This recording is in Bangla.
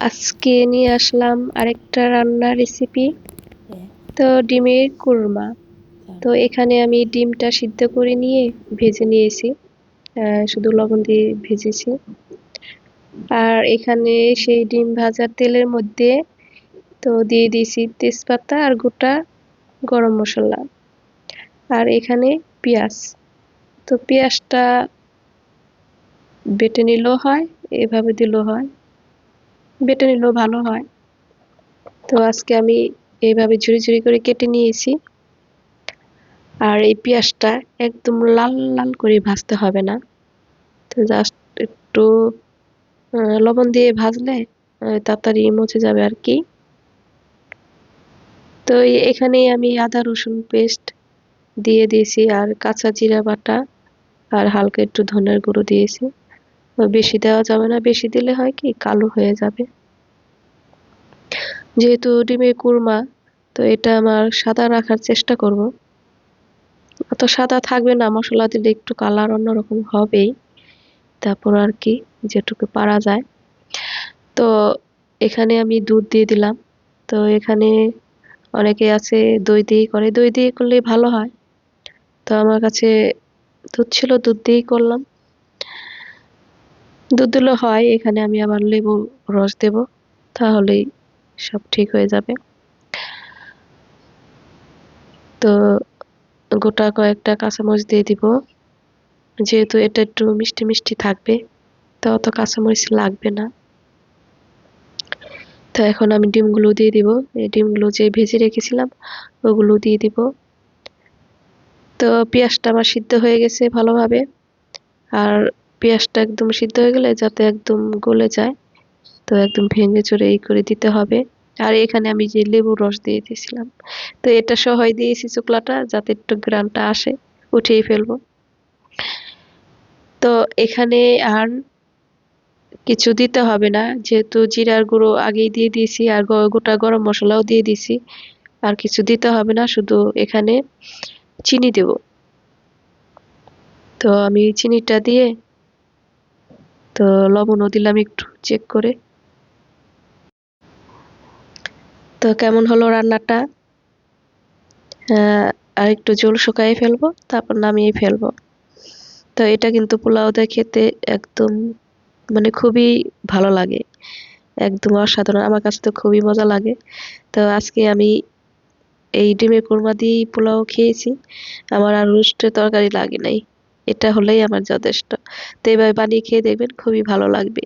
আজকে নিয়ে আসলাম আরেকটা রান্নার রেসিপি। তো ডিমের কুরমা। তো এখানে আমি ডিমটা সিদ্ধ করে নিয়ে ভেজে নিয়েছি। শুধু লবণ দিয়ে ভেজেছি। আর এখানে সেই ডিম ভাজার তেলের মধ্যে তো দিয়ে দিয়েছি তেজপাতা আর গোটা গরম মশলা। আর এখানে পেঁয়াজ। তো পেঁয়াজটা বেটে নিলেও হয়, এভাবে দিলেও হয়, বেটে নিলেও ভালো হয়। তো আজকে আমি এইভাবে ঝুড়ি ঝুড়ি করে কেটে নিয়েছি। আর এই পেঁয়াজটা একদম লাল লাল করে ভাজতে হবে না, তো জাস্ট একটু লবণ দিয়ে ভাজলে তাড়াতাড়ি মজে যাবে আর কি। তো এখানেই আমি আদা রসুন পেস্ট দিয়ে দিয়েছি আর কাঁচা জিরা বাটা আর হালকা একটু ধনের গুঁড়ো দিয়েছি। বেশি দেওয়া যাবে না, বেশি দিলে হয় কি কালো হয়ে যাবে। যেহেতু ডিমের কুরমা, তো এটা আমার সাদা রাখার চেষ্টা করব। অত সাদা থাকবে না, মশলা দিলে একটু কালার অন্যরকম হবেই। তারপর আর কি যেটুকু পারা যায়। তো এখানে আমি দুধ দিয়ে দিলাম। তো এখানে অনেকে আছে দই দিয়ে করে, দই দিয়ে করলেই ভালো হয়। তো আমার কাছে দুধ ছিল, দুধ দিয়েই করলাম। দুধ দিলেও হয়, এখানে আমি আবার লেবু রস দেব, তাহলেই সব ঠিক হয়ে যাবে। তো গোটা কয়েকটা কাঁচামরিচ দিয়ে দিব, যেহেতু এটা একটু মিষ্টি মিষ্টি থাকবে, তো অত কাঁচামরিচ লাগবে না। তো এখন আমি ডিমগুলো দিয়ে দিব, এই ডিমগুলো যে ভেজে রেখেছিলাম ওগুলো দিয়ে দিব। তো পেঁয়াজটা আমার সিদ্ধ হয়ে গেছে ভালোভাবে। আর পেঁয়াজটা একদম সিদ্ধ হয়ে গেলে যাতে একদম গলে যায়, তো একদম ভেঙে চুরে এই করে দিতে হবে। আর এখানে আমি যে লেবুর রস দিয়ে দিয়েছিলাম, তো এটা সহই দিয়েছি শুকলাটা, যাতে একটু গ্রানটা আসে। উঠিয়ে ফেলবো। তো এখানে আর কিছু দিতে হবে না, যেহেতু জিরার গুঁড়ো আগেই দিয়ে দিয়েছি আর গোটা গরম মশলাও দিয়ে দিয়েছি। আর কিছু দিতে হবে না, শুধু এখানে চিনি দেব। তো আমি চিনিটা দিয়ে, তো লবণও দিলাম একটু চেক করে। তো কেমন হলো রান্নাটা? আর একটু ঝোল শুকায়ে ফেলবো, তারপর নামিয়ে ফেলবো। তো এটা কিন্তু পোলাও দিয়ে খেতে একদম মানে খুবই ভালো লাগে, একদম অসাধারণ। আমার কাছে তো খুবই মজা লাগে। তো আজকে আমি এই ডিমের কোরমা দিয়েই পোলাও খেয়েছি। আমার আর রোস্টের তরকারি লাগে নাই। এটা হলেই আমার যথেষ্ট। তো এভাবে বানিয়ে খেয়ে দেখবেন, খুবই ভালো লাগবে।